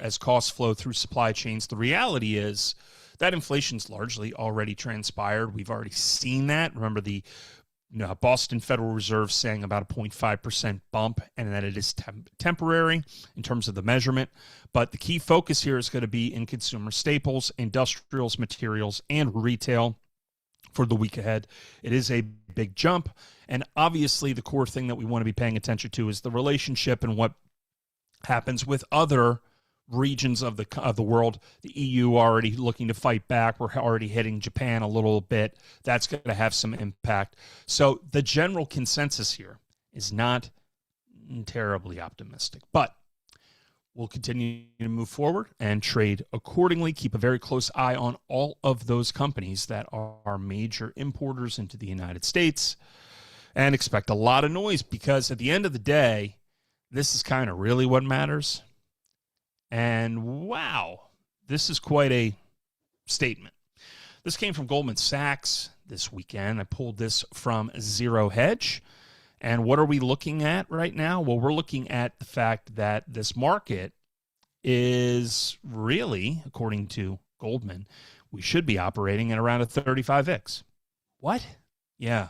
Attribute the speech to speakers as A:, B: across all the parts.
A: as costs flow through supply chains. The reality is that inflation's largely already transpired. We've already seen that. Remember the Boston Federal Reserve saying about a 0.5% bump, and that it is temporary in terms of the measurement. But the key focus here is going to be in consumer staples, industrials, materials, and retail for the week ahead. It is a big jump. And obviously the core thing that we want to be paying attention to is the relationship and what happens with other regions of the world. The EU already looking to fight back. We're already hitting Japan a little bit. That's going to have some impact. So the general consensus here is not terribly optimistic, but we'll continue to move forward and trade accordingly. Keep a very close eye on all of those companies that are major importers into the United States, and expect a lot of noise, because at the end of the day, this is kind of really what matters. And wow, this is quite a statement. This came from Goldman Sachs this weekend. I pulled this from Zero Hedge. And what are we looking at right now? Well, we're looking at the fact that this market is really, according to Goldman, we should be operating at around a 35 VIX. What? Yeah.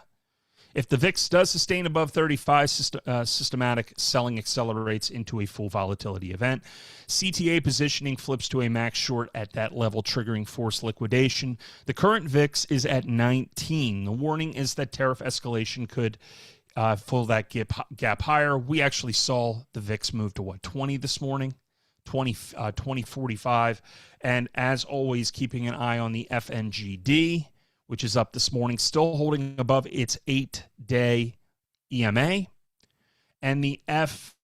A: If the VIX does sustain above 35, systematic selling accelerates into a full volatility event. CTA positioning flips to a max short at that level, triggering forced liquidation. The current VIX is at 19. The warning is that tariff escalation could pull that gap higher. We actually saw the VIX move to, 20 this morning? 2045. And as always, keeping an eye on the FNGD, which is up this morning, still holding above its 8-day EMA. And the FAZ,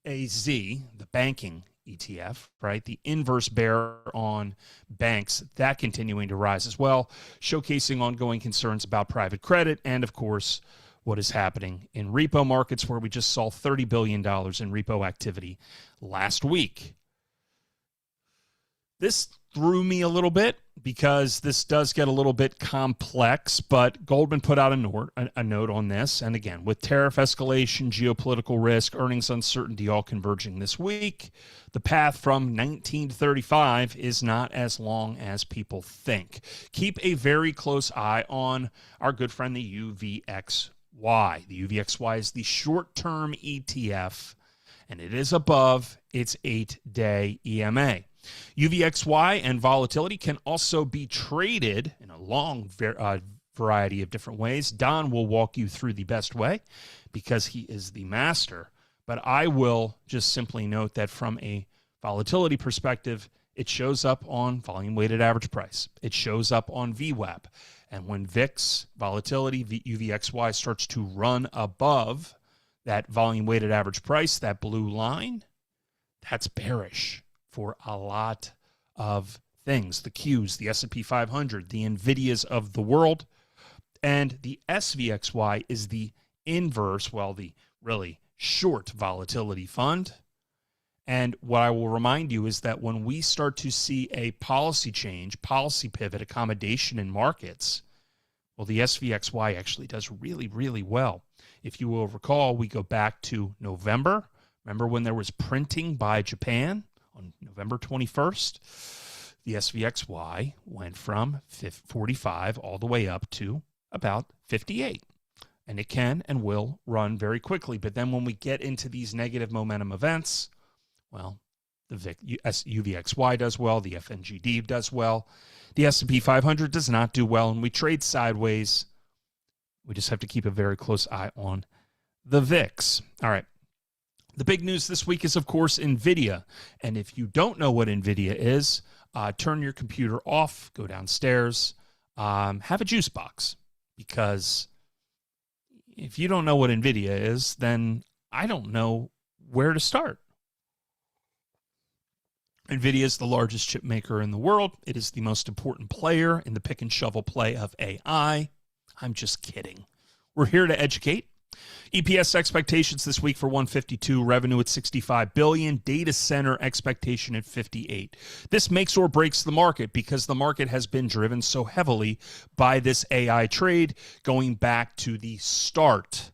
A: the banking ETF, right, the inverse bear on banks, that continuing to rise as well, showcasing ongoing concerns about private credit and, of course, what is happening in repo markets, where we just saw $30 billion in repo activity last week. This threw me a little bit, because this does get a little bit complex, but Goldman put out a note on this. And again, with tariff escalation, geopolitical risk, earnings uncertainty all converging this week, the path from 19 to 35 is not as long as people think. Keep a very close eye on our good friend, the UVXY. The UVXY is the short-term ETF, and it is above its 8-day EMA. UVXY and volatility can also be traded in a long variety of different ways. Don will walk you through the best way, because he is the master. But I will just simply note that from a volatility perspective, it shows up on volume-weighted average price. It shows up on VWAP. And when VIX volatility, UVXY, starts to run above that volume-weighted average price, that blue line, that's bearish for a lot of things. The Qs, the S&P 500, the NVIDIAs of the world. And the SVXY is the inverse, well, the really short volatility fund. And what I will remind you is that when we start to see a policy change, policy pivot, accommodation in markets, well, the SVXY actually does really, really well. If you will recall, we go back to November. Remember when there was printing by Japan? On November 21st, the SVXY went from 45 all the way up to about 58. And it can and will run very quickly. But then when we get into these negative momentum events, well, the UVXY does well, the FNGD does well, the S&P 500 does not do well, and we trade sideways. We just have to keep a very close eye on the VIX. All right. The big news this week is, of course, NVIDIA. And if you don't know what NVIDIA is, turn your computer off, go downstairs, have a juice box. Because if you don't know what NVIDIA is, then I don't know where to start. NVIDIA is the largest chip maker in the world. It is the most important player in the pick and shovel play of AI. I'm just kidding. We're here to educate. EPS expectations this week for 152, revenue at 65 billion, data center expectation at 58. This makes or breaks the market, because the market has been driven so heavily by this AI trade going back to the start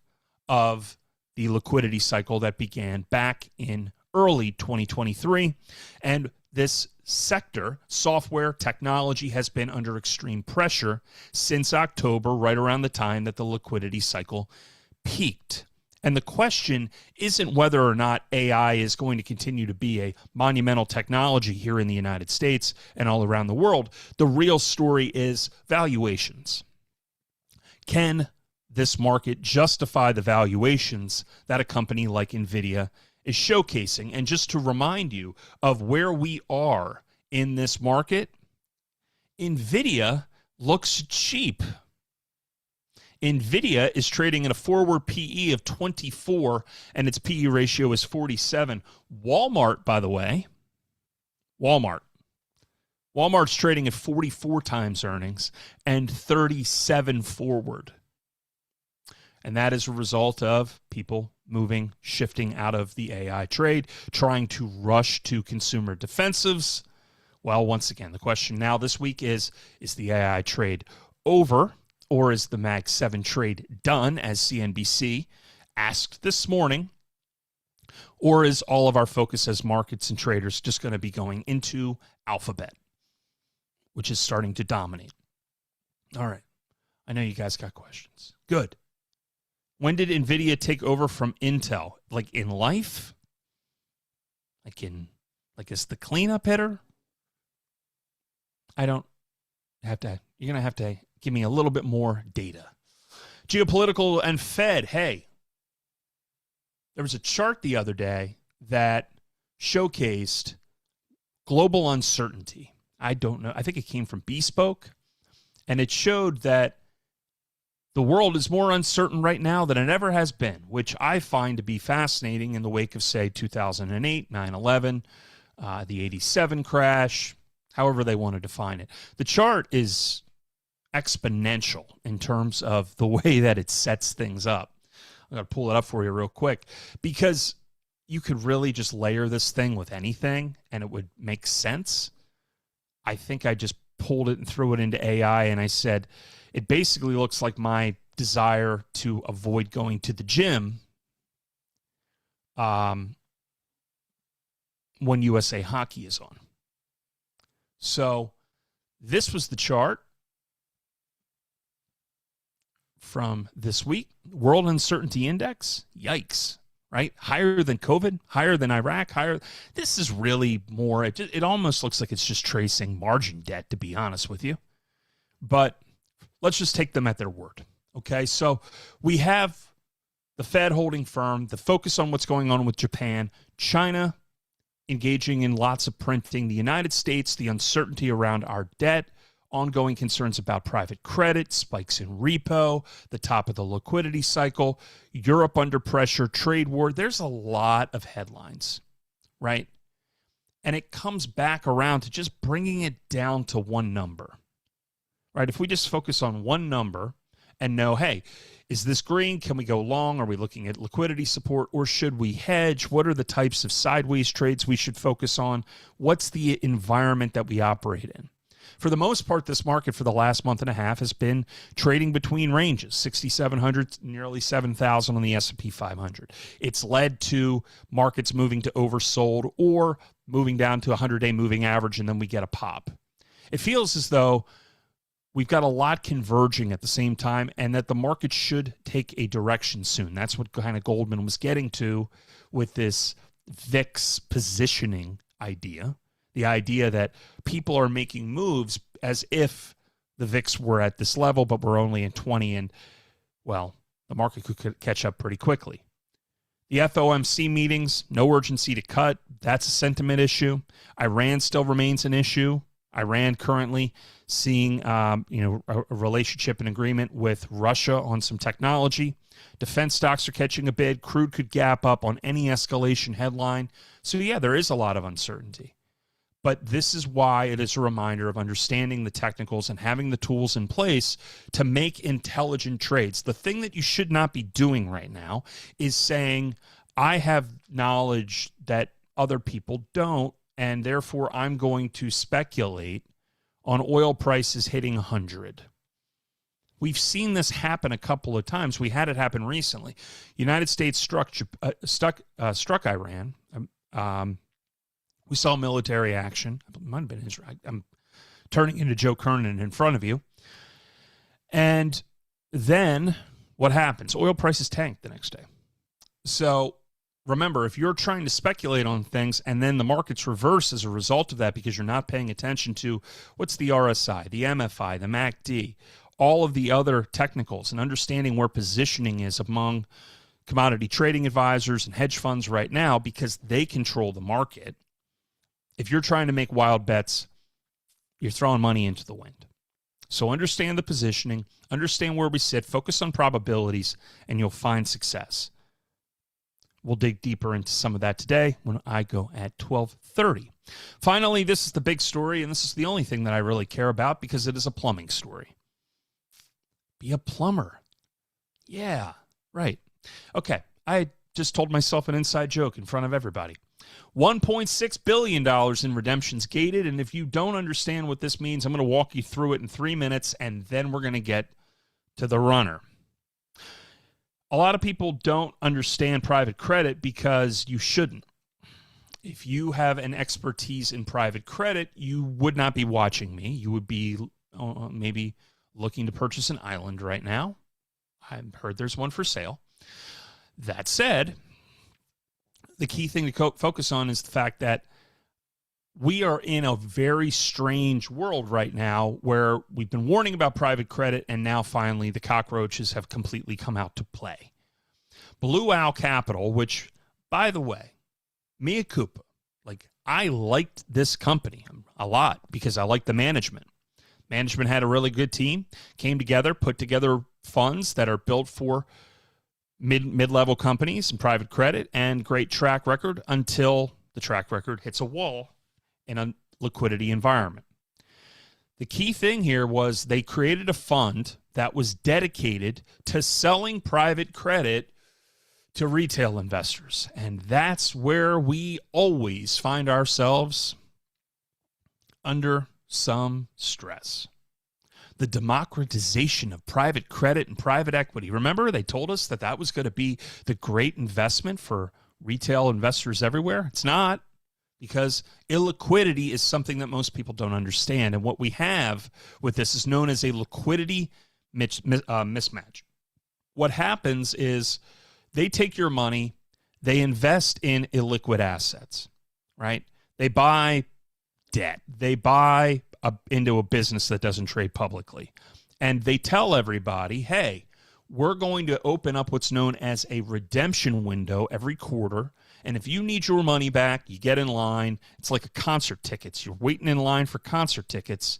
A: of the liquidity cycle that began back in early 2023. And this sector, software technology, has been under extreme pressure since October, right around the time that the liquidity cycle peaked. And the question isn't whether or not AI is going to continue to be a monumental technology here in the United States and all around the world. The real story is valuations. Can this market justify the valuations that a company like NVIDIA is showcasing? And just to remind you of where we are in this market, NVIDIA looks cheap. NVIDIA is trading at a forward PE of 24, and its PE ratio is 47. Walmart, by the way, Walmart's trading at 44 times earnings and 37 forward. And that is a result of people shifting out of the AI trade, trying to rush to consumer defensives. Well, once again, the question now this week is the AI trade over? Or is the Mag 7 trade done, as CNBC asked this morning? Or is all of our focus as markets and traders just going to be going into Alphabet, which is starting to dominate? All right. I know you guys got questions. Good. When did NVIDIA take over from Intel? Like in life? Like is the cleanup hitter? You're going to have to give me a little bit more data. Geopolitical and Fed. Hey, there was a chart the other day that showcased global uncertainty. I don't know. I think it came from Bespoke, and it showed that the world is more uncertain right now than it ever has been, which I find to be fascinating in the wake of, say, 2008, 9/11, the 87 crash, however they want to define it. The chart is exponential in terms of the way that it sets things up. I'm going to pull it up for you real quick, because you could really just layer this thing with anything and it would make sense. I think I just pulled it and threw it into AI, and I said, it basically looks like my desire to avoid going to the gym when USA Hockey is on. So this was the chart from this week. World Uncertainty Index, yikes, right? Higher than COVID, higher than Iraq, higher. This is really more, it almost looks like it's just tracing margin debt, to be honest with you. But let's just take them at their word, okay? So we have the Fed holding firm, the focus on what's going on with Japan, China engaging in lots of printing, the United States, the uncertainty around our debt, ongoing concerns about private credit, spikes in repo, the top of the liquidity cycle, Europe under pressure, trade war. There's a lot of headlines, right? And it comes back around to just bringing it down to one number, right? If we just focus on one number and know, hey, is this green? Can we go long? Are we looking at liquidity support, or should we hedge? What are the types of sideways trades we should focus on? What's the environment that we operate in? For the most part, this market for the last month and a half has been trading between ranges, 6,700, nearly 7,000 on the S&P 500. It's led to markets moving to oversold or moving down to a 100-day moving average, and then we get a pop. It feels as though we've got a lot converging at the same time, and that the market should take a direction soon. That's what kind of Goldman was getting to with this VIX positioning idea. The idea that people are making moves as if the VIX were at this level, but we're only in 20, and, well, the market could catch up pretty quickly. The FOMC meetings, no urgency to cut. That's a sentiment issue. Iran still remains an issue. Iran currently seeing a relationship and agreement with Russia on some technology. Defense stocks are catching a bid. Crude could gap up on any escalation headline. So, yeah, there is a lot of uncertainty. But this is why it is a reminder of understanding the technicals and having the tools in place to make intelligent trades. The thing that you should not be doing right now is saying, I have knowledge that other people don't, and therefore I'm going to speculate on oil prices hitting 100. We've seen this happen a couple of times. We had it happen recently. United States struck Iran. We saw military action. It might have been Israel. I'm turning into Joe Kernan in front of you. And then what happens? Oil prices tanked the next day. So remember, if you're trying to speculate on things and then the markets reverse as a result of that because you're not paying attention to what's the RSI, the MFI, the MACD, all of the other technicals, and understanding where positioning is among commodity trading advisors and hedge funds right now because they control the market. If you're trying to make wild bets, you're throwing money into the wind. So understand the positioning, understand where we sit, focus on probabilities, and you'll find success. We'll dig deeper into some of that today when I go at 12:30. Finally, this is the big story, and this is the only thing that I really care about because it is a plumbing story. Be a plumber. Yeah, right. Okay, I just told myself an inside joke in front of everybody. $1.6 billion in redemptions gated, and if you don't understand what this means, I'm going to walk you through it in 3 minutes, and then we're going to get to the runner. A lot of people don't understand private credit because you shouldn't. If you have an expertise in private credit, you would not be watching me. You would be maybe looking to purchase an island right now. I've heard there's one for sale. That said, the key thing to focus on is the fact that we are in a very strange world right now where we've been warning about private credit, and now finally the cockroaches have completely come out to play. Blue Owl Capital, which, by the way, mea culpa, I liked this company a lot because I liked the management. Management had a really good team, came together, put together funds that are built for mid-level companies and private credit, and great track record until the track record hits a wall in a liquidity environment. The key thing here was they created a fund that was dedicated to selling private credit to retail investors. And that's where we always find ourselves under some stress. The democratization of private credit and private equity. Remember, they told us that that was going to be the great investment for retail investors everywhere. It's not, because illiquidity is something that most people don't understand. And what we have with this is known as a liquidity mismatch. What happens is they take your money, they invest in illiquid assets, right? They buy debt. They buy into a business that doesn't trade publicly. And they tell everybody, hey, we're going to open up what's known as a redemption window every quarter. And if you need your money back, you get in line. It's like a concert tickets. You're waiting in line for concert tickets.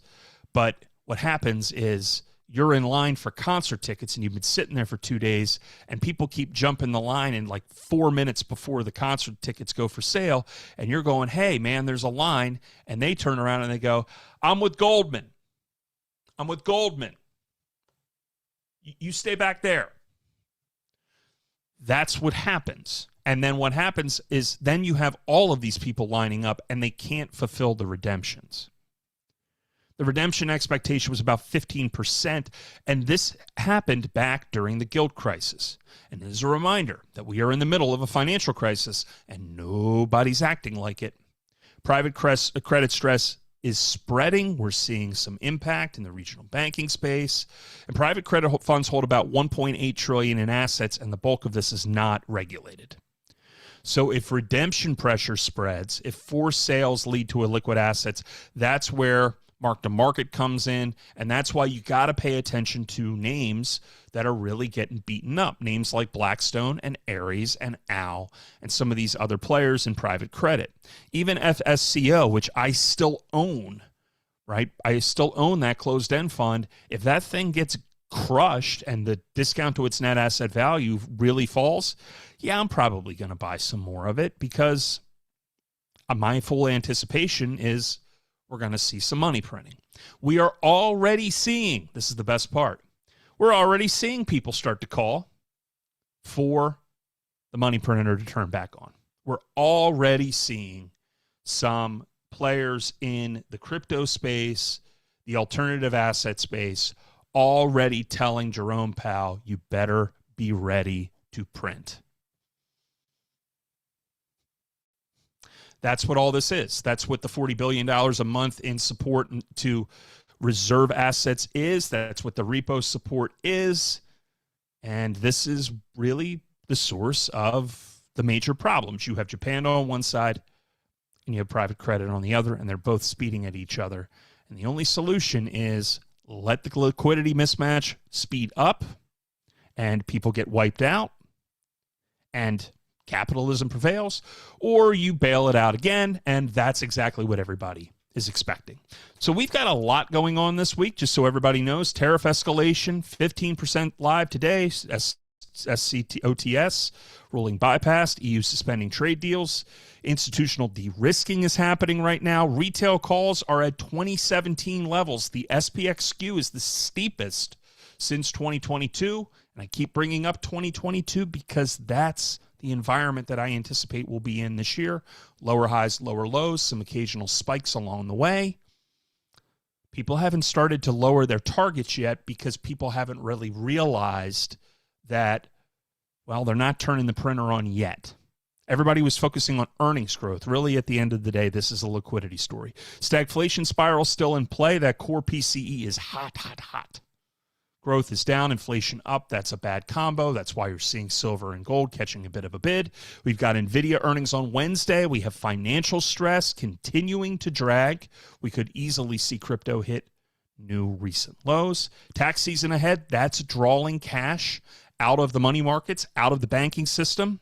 A: But what happens is you're in line for concert tickets and you've been sitting there for 2 days and people keep jumping the line in 4 minutes before the concert tickets go for sale. And you're going, hey, man, there's a line. And they turn around and they go, I'm with Goldman. I'm with Goldman. You stay back there. That's what happens. And then what happens is then you have all of these people lining up and they can't fulfill the redemptions. The redemption expectation was about 15%, and this happened back during the gilt crisis. And as a reminder that we are in the middle of a financial crisis and nobody's acting like it. Private credit stress is spreading. We're seeing some impact in the regional banking space. And private credit funds hold about $1.8 trillion in assets, and the bulk of this is not regulated. So if redemption pressure spreads, if forced sales lead to illiquid assets, that's where mark-to-market comes in, and that's why you got to pay attention to names that are really getting beaten up. Names like Blackstone and Ares and Owl and some of these other players in private credit. Even FSCO, which I still own, right? I still own that closed-end fund. If that thing gets crushed and the discount to its net asset value really falls, yeah, I'm probably going to buy some more of it because my full anticipation is we're going to see some money printing. We are already seeing, this is the best part, we're already seeing people start to call for the money printer to turn back on. We're already seeing some players in the crypto space, the alternative asset space, already telling Jerome Powell, you better be ready to print. That's what all this is. That's what the $40 billion a month in support to reserve assets is. That's what the repo support is. And this is really the source of the major problems. You have Japan on one side and you have private credit on the other, and they're both speeding at each other. And the only solution is let the liquidity mismatch speed up and people get wiped out and capitalism prevails, or you bail it out again, and that's exactly what everybody is expecting. So we've got a lot going on this week, just so everybody knows. Tariff escalation, 15% live today. SCOTUS ruling bypassed. EU suspending trade deals. Institutional de-risking is happening right now. Retail calls are at 2017 levels. The SPX skew is the steepest since 2022. And I keep bringing up 2022 because that's the environment that I anticipate we'll be in this year. Lower highs, lower lows, some occasional spikes along the way. People haven't started to lower their targets yet because people haven't really realized that, well, they're not turning the printer on yet. Everybody was focusing on earnings growth. Really, at the end of the day, this is a liquidity story. Stagflation spiral still in play. That core PCE is hot, hot, hot. Growth is down, inflation up. That's a bad combo. That's why you're seeing silver and gold catching a bit of a bid. We've got NVIDIA earnings on Wednesday. We have financial stress continuing to drag. We could easily see crypto hit new recent lows. Tax season ahead. That's drawing cash out of the money markets, out of the banking system.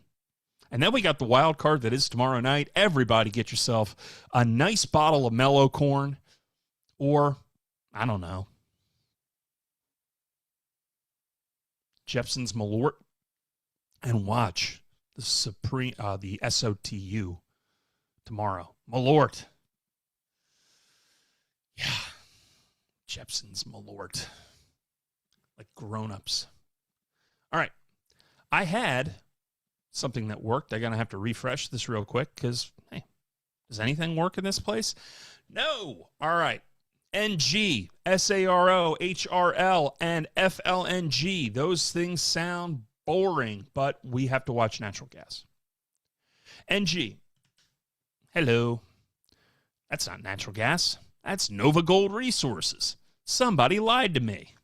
A: And then we got the wild card that is tomorrow night. Everybody get yourself a nice bottle of mellow corn or, I don't know, Jepson's Malort, and watch the SOTU tomorrow. Malort. Yeah. Jepson's Malort. Like grown-ups. All right. I had something that worked. I'm going to have to refresh this real quick because, hey, does anything work in this place? No. All right. NG, SARO, HRL, and FLNG. Those things sound boring, but we have to watch natural gas. NG. Hello. That's not natural gas. That's Nova Gold Resources. Somebody lied to me.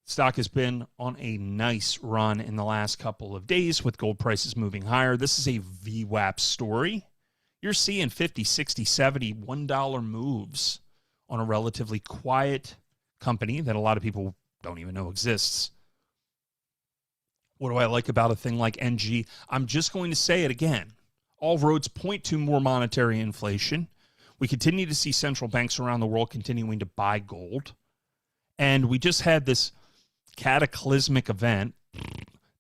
A: Stock has been on a nice run in the last couple of days with gold prices moving higher. This is a VWAP story. You're seeing 50, 60, 70, $1 moves on a relatively quiet company that a lot of people don't even know exists. What do I like about a thing like NG? I'm just going to say it again. All roads point to more monetary inflation. We continue to see central banks around the world continuing to buy gold. And we just had this cataclysmic event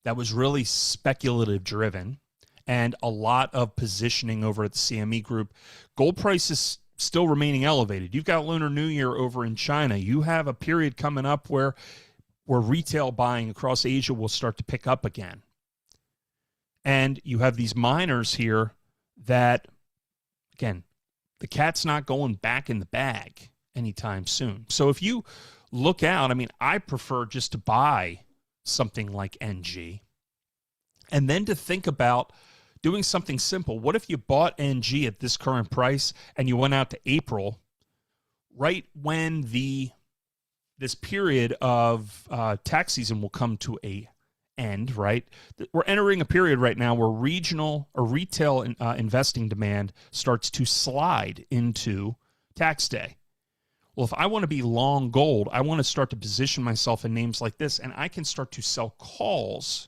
A: that was really speculative driven and a lot of positioning over at the CME group. Gold prices still remaining elevated. You've got Lunar New Year over in China. You have a period coming up where retail buying across Asia will start to pick up again. And you have these miners here that, again, the cat's not going back in the bag anytime soon. So if you look out, I mean, I prefer just to buy something like NG and then to think about doing something simple. What if you bought NG at this current price and you went out to April, right when this period of tax season will come to a end, right? We're entering a period right now where regional or retail investing demand starts to slide into tax day. Well, if I want to be long gold, I want to start to position myself in names like this, and I can start to sell calls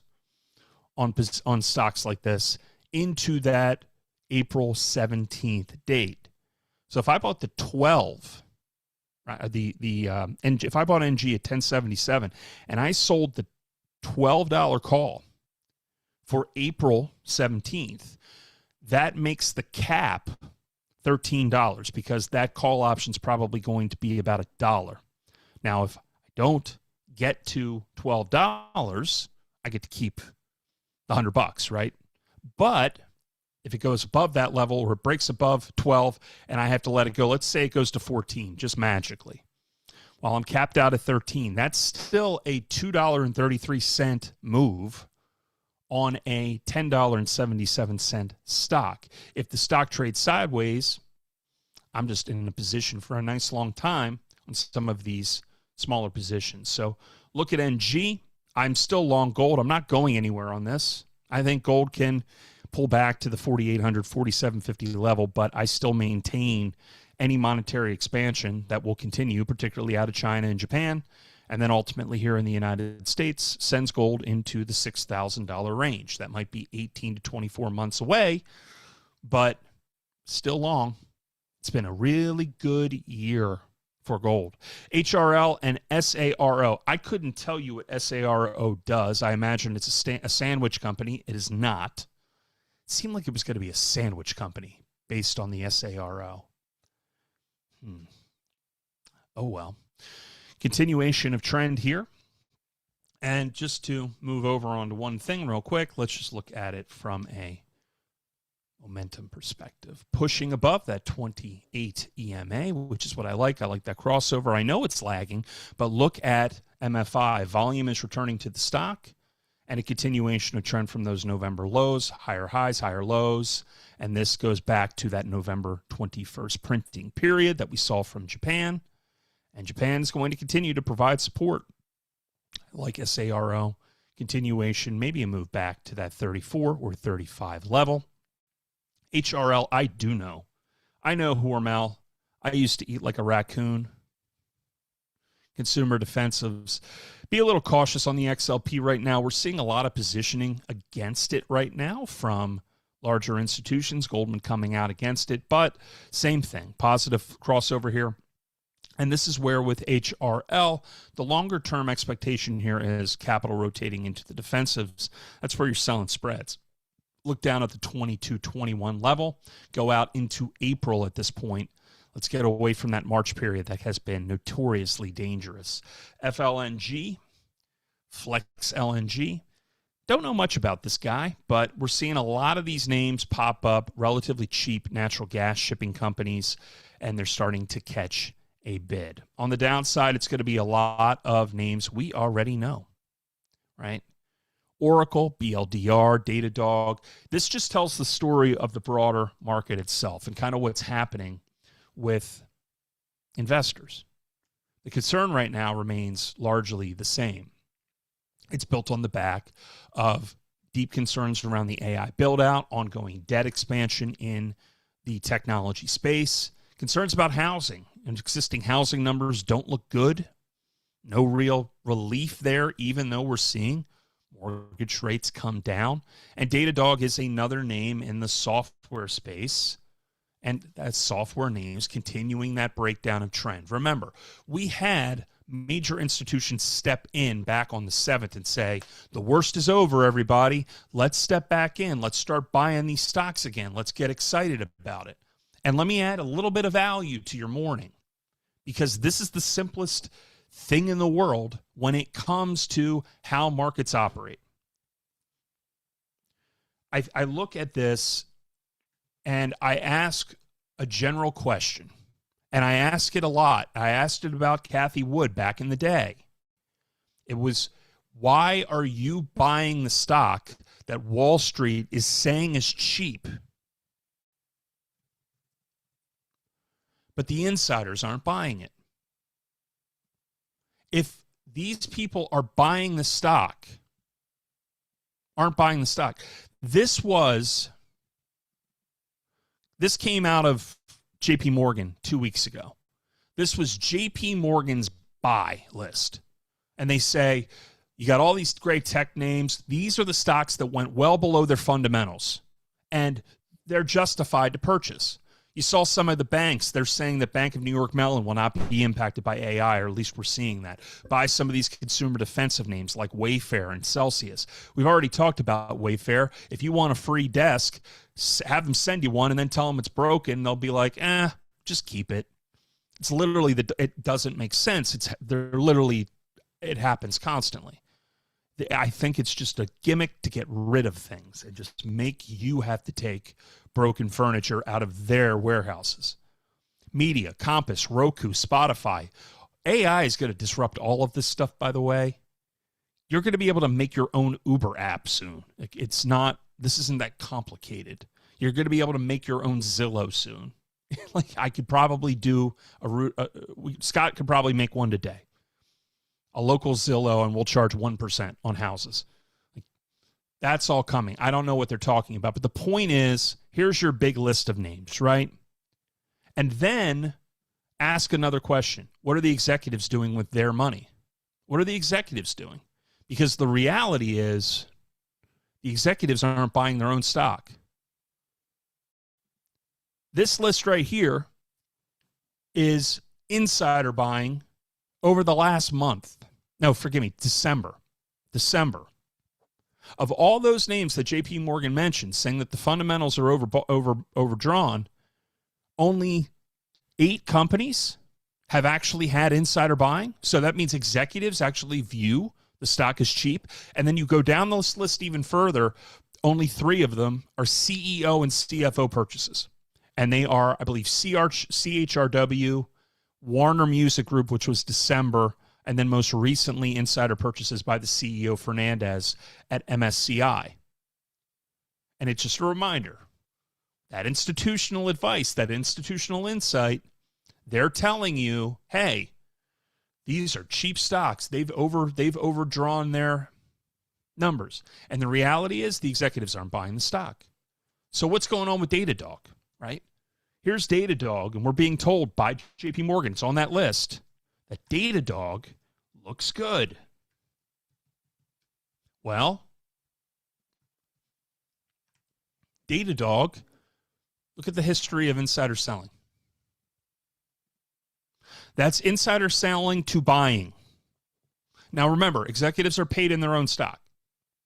A: on stocks like this into that April 17th date. So if I bought the 12, right, and if I bought NG at 1077 and I sold the $12 call for April 17th, that makes the cap $13 because that call option is probably going to be about $1. Now, if I don't get to $12, I get to keep the $100, right? But if it goes above that level or it breaks above 12 and I have to let it go, let's say it goes to 14 just magically. While I'm capped out at 13, that's still a $2.33 move on a $10.77 stock. If the stock trades sideways, I'm just in a position for a nice long time on some of these smaller positions. So look at NG. I'm still long gold. I'm not going anywhere on this. I think gold can pull back to the 4,800, 4,750 level, but I still maintain any monetary expansion that will continue, particularly out of China and Japan, and then ultimately here in the United States, sends gold into the $6,000 range. That might be 18 to 24 months away, but still long. It's been a really good year for gold. HRL and SARO. I couldn't tell you what SARO does. I imagine it's a sandwich company. It is not. It seemed like it was going to be a sandwich company based on the SARO. Oh, well. Continuation of trend here. And just to move over onto one thing real quick, let's just look at it from a momentum perspective. Pushing above that 28 EMA, which is what I like. I like that crossover. I know it's lagging, but look at MFI. Volume is returning to the stock, and a continuation of trend from those November lows, higher highs, higher lows. And this goes back to that November 21st printing period that we saw from Japan. And Japan is going to continue to provide support like SARO. Continuation, maybe a move back to that 34 or 35 level. HRL, I do know. I know Hormel. I used to eat like a raccoon. Consumer defensives. Be a little cautious on the XLP right now. We're seeing a lot of positioning against it right now from larger institutions. Goldman coming out against it, but same thing. Positive crossover here. And this is where with HRL, the longer term expectation here is capital rotating into the defensives. That's where you're selling spreads. Look down at the 22-21 level. Go out into April at this point. Let's get away from that March period that has been notoriously dangerous. FLNG, Flex LNG. Don't know much about this guy, but we're seeing a lot of these names pop up, relatively cheap natural gas shipping companies, and they're starting to catch a bid. On the downside, it's going to be a lot of names we already know, right? Oracle, BLDR, Datadog. This just tells the story of the broader market itself and kind of what's happening with investors. The concern right now remains largely the same. It's built on the back of deep concerns around the AI build-out, ongoing debt expansion in the technology space, concerns about housing, and existing housing numbers don't look good. No real relief there, even though we're seeing mortgage rates come down. And Datadog is another name in the software space. And that software names continuing that breakdown of trend. Remember, we had major institutions step in back on the 7th and say, the worst is over, everybody. Let's step back in. Let's start buying these stocks again. Let's get excited about it. And let me add a little bit of value to your morning, because this is the simplest thing in the world when it comes to how markets operate. I look at this and I ask a general question, and I ask it a lot. I asked it about Cathie Wood back in the day. It was, why are you buying the stock that Wall Street is saying is cheap, but the insiders aren't buying it? If these people are buying the stock, this came out of JP Morgan 2 weeks ago. This was JP Morgan's buy list. And they say, you got all these great tech names. These are the stocks that went well below their fundamentals, and they're justified to purchase. You saw some of the banks, they're saying that Bank of New York Mellon will not be impacted by AI, or at least we're seeing that. Buy some of these consumer defensive names like Wayfair and Celsius. We've already talked about Wayfair. If you want a free desk, have them send you one and then tell them it's broken. They'll be like, just keep it. It's literally, it doesn't make sense. It happens constantly. I think it's just a gimmick to get rid of things and just make you have to take broken furniture out of their warehouses. Media, Compass, Roku, Spotify. AI is going to disrupt all of this stuff, by the way. You're going to be able to make your own Uber app soon. Like, this isn't that complicated. You're going to be able to make your own Zillow soon. Like, I could probably do Scott could probably make one today. A local Zillow, and we'll charge 1% on houses. Like, that's all coming. I don't know what they're talking about, but the point is, here's your big list of names, right? And then ask another question. What are the executives doing with their money? What are the executives doing? Because the reality is the executives aren't buying their own stock. This list right here is insider buying over the last month. No, forgive me, December. Of all those names that JP Morgan mentioned, saying that the fundamentals are overdrawn, only 8 companies have actually had insider buying. So that means executives actually view the stock as cheap. And then you go down this list even further, only 3 of them are CEO and CFO purchases. And they are, I believe, CHRW, Warner Music Group, which was December, and then most recently insider purchases by the CEO Fernandez at MSCI. And it's just a reminder, that institutional advice, that institutional insight, they're telling you, hey, these are cheap stocks. They've overdrawn their numbers. And the reality is the executives aren't buying the stock. So what's going on with Datadog, right? Here's Datadog, and we're being told by JP Morgan, it's on that list, that Datadog looks good. Well, Datadog, look at the history of insider selling. That's insider selling to buying. Now remember, executives are paid in their own stock.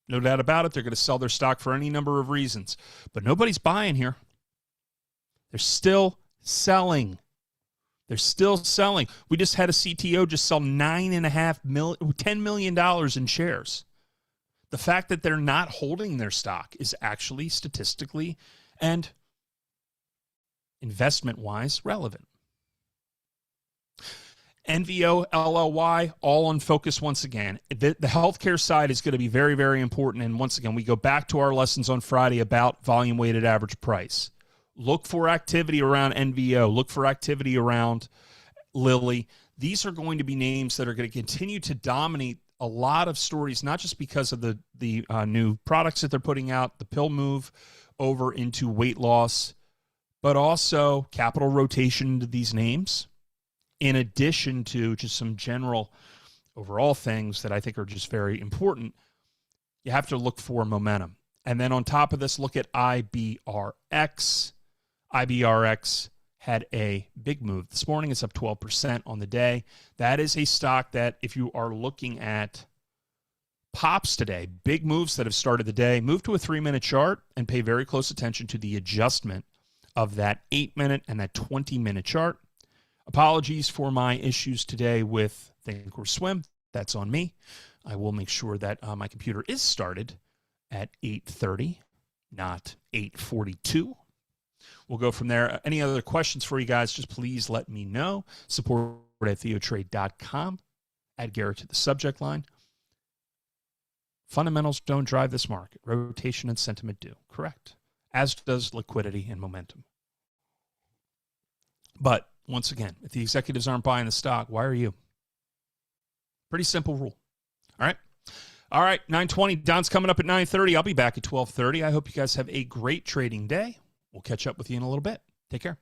A: No doubt about it, they're going to sell their stock for any number of reasons. But nobody's buying here. They're still selling. They're still selling. We just had a CTO just sell $10 million in shares. The fact that they're not holding their stock is actually statistically and investment-wise relevant. NVO, LLY, all on focus once again. The healthcare side is going to be very, very important. And once again, we go back to our lessons on Friday about volume-weighted average price. Look for activity around NVO. Look for activity around Lilly. These are going to be names that are going to continue to dominate a lot of stories, not just because of the new products that they're putting out, the pill move over into weight loss, but also capital rotation into these names, in addition to just some general overall things that I think are just very important. You have to look for momentum. And then on top of this, look at IBRX. IBRX had a big move. This morning it's up 12% on the day. That is a stock that if you are looking at pops today, big moves that have started the day, move to a 3-minute chart and pay very close attention to the adjustment of that 8-minute and that 20-minute chart. Apologies for my issues today with Thinkorswim. That's on me. I will make sure that my computer is started at 8:30, not 8:42. We'll go from there. Any other questions for you guys, just please let me know. Support at TheoTrade.com. Add Garrett to the subject line. Fundamentals don't drive this market. Rotation and sentiment do. Correct. As does liquidity and momentum. But once again, if the executives aren't buying the stock, why are you? Pretty simple rule. All right. All right, 9:20. Don's coming up at 9:30. I'll be back at 12:30. I hope you guys have a great trading day. We'll catch up with you in a little bit. Take care.